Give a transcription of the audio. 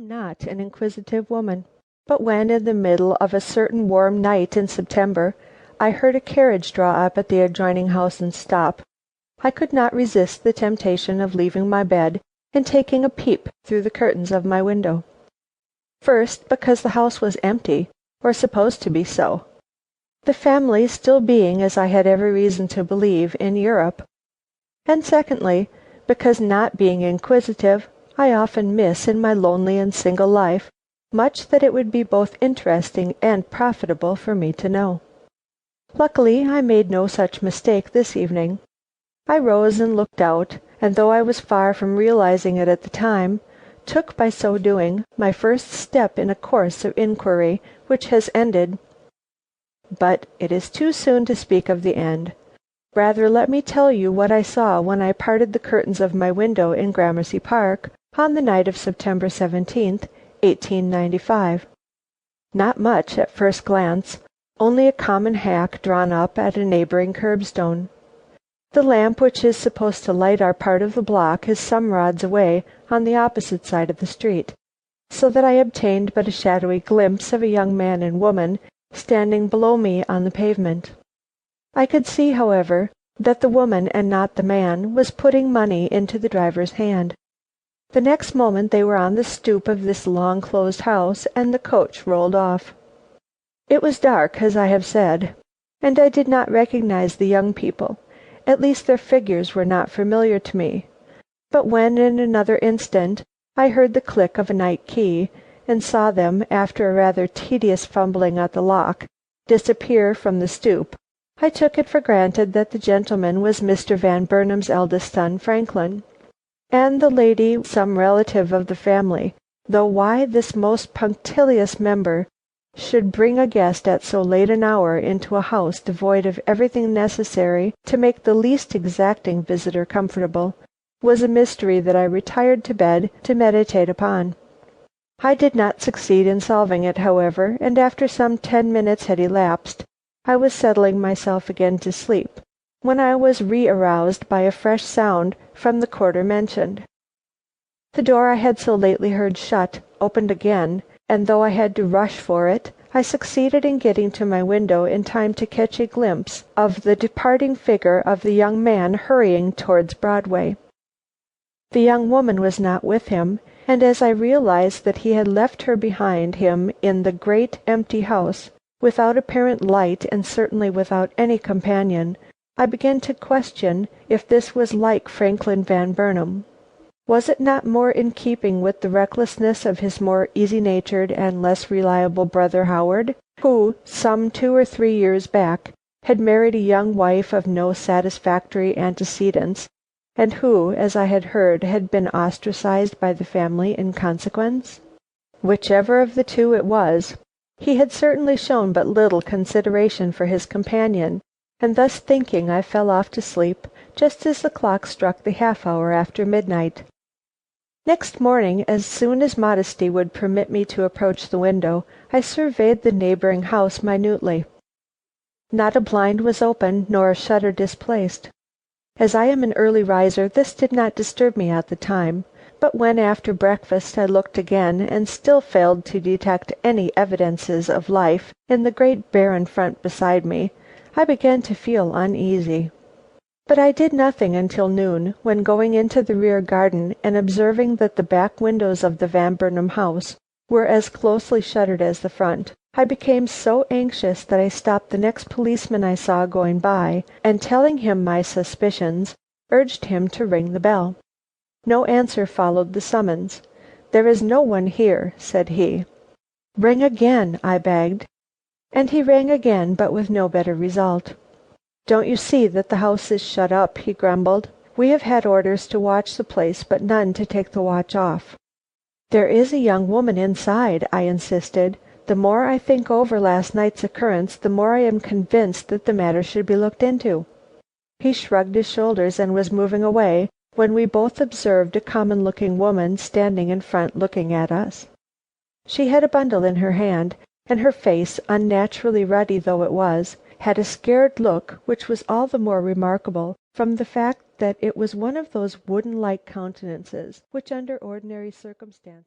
am not an inquisitive woman. But when, in the middle of a certain warm night in September, I heard a carriage draw up at the adjoining house and stop, I could not resist the temptation of leaving my bed and taking a peep through the curtains of my window. First, because the house was empty, or supposed to be so, the family still being, as I had every reason to believe, in Europe; and secondly, because, not being inquisitive, I often miss in my lonely and single life much that it would be both interesting and profitable for me to know. Luckily I made no such mistake this evening. I rose and looked out, and though I was far from realizing it at the time, took by so doing my first step in a course of inquiry which has ended. But it is too soon to speak of the end. Rather let me tell you what I saw when I parted the curtains of my window in Gramercy Park on the night of September 17th, 1895. Not much at first glance, only a common hack drawn up at a neighboring curbstone. The lamp which is supposed to light our part of the block is some rods away on the opposite side of the street, so that I obtained but a shadowy glimpse of a young man and woman standing below me on the pavement. I could see, however, that the woman and not the man was putting money into the driver's hand. The next moment they were on the stoop of this long closed house, and the coach rolled off. It was dark, as I have said, and I did not recognize the young people, at least their figures were not familiar to me. But when, in another instant, I heard the click of a night key, and saw them, after a rather tedious fumbling at the lock, disappear from the stoop, I took it for granted that the gentleman was Mr. Van Burnham's eldest son, Franklin, and the lady some relative of the family, though why this most punctilious member should bring a guest at so late an hour into a house devoid of everything necessary to make the least exacting visitor comfortable, was a mystery that I retired to bed to meditate upon. I did not succeed in solving it, however, and after some 10 minutes had elapsed, I was settling myself again to sleep, when I was re-aroused by a fresh sound from the quarter mentioned. The door I had so lately heard shut opened again, and though I had to rush for it, I succeeded in getting to my window in time to catch a glimpse of the departing figure of the young man hurrying towards Broadway. The young woman was not with him, and as I realized that he had left her behind him in the great empty house, without apparent light and certainly without any companion, I began to question if this was like Franklin Van Burnham. Was it not more in keeping with the recklessness of his more easy-natured and less reliable brother Howard, who, some 2 or 3 years back, had married a young wife of no satisfactory antecedents, and who, as I had heard, had been ostracized by the family in consequence? Whichever of the two it was, he had certainly shown but little consideration for his companion, and thus thinking I fell off to sleep just as the clock struck the half hour after midnight. Next morning, as soon as modesty would permit me to approach the window, I surveyed the neighboring house minutely. Not a blind was open, nor a shutter displaced. As I am an early riser, this did not disturb me at the time, but when after breakfast I looked again and still failed to detect any evidences of life in the great barren front beside me, I began to feel uneasy. But I did nothing until noon, when going into the rear garden and observing that the back windows of the Van Burnham house were as closely shuttered as the front, I became so anxious that I stopped the next policeman I saw going by, and telling him my suspicions, urged him to ring the bell. No answer followed the summons. "There is no one here," said he. "Ring again," I begged. And he rang again, but with no better result. "Don't you see that the house is shut up?" he grumbled. "We have had orders to watch the place, but none to take the watch off." "There is a young woman inside," I insisted. "The more I think over last night's occurrence, the more I am convinced that the matter should be looked into." He shrugged his shoulders and was moving away, when we both observed a common-looking woman standing in front looking at us. She had a bundle in her hand, and her face, unnaturally ruddy though it was, had a scared look which was all the more remarkable from the fact that it was one of those wooden-like countenances which under ordinary circumstances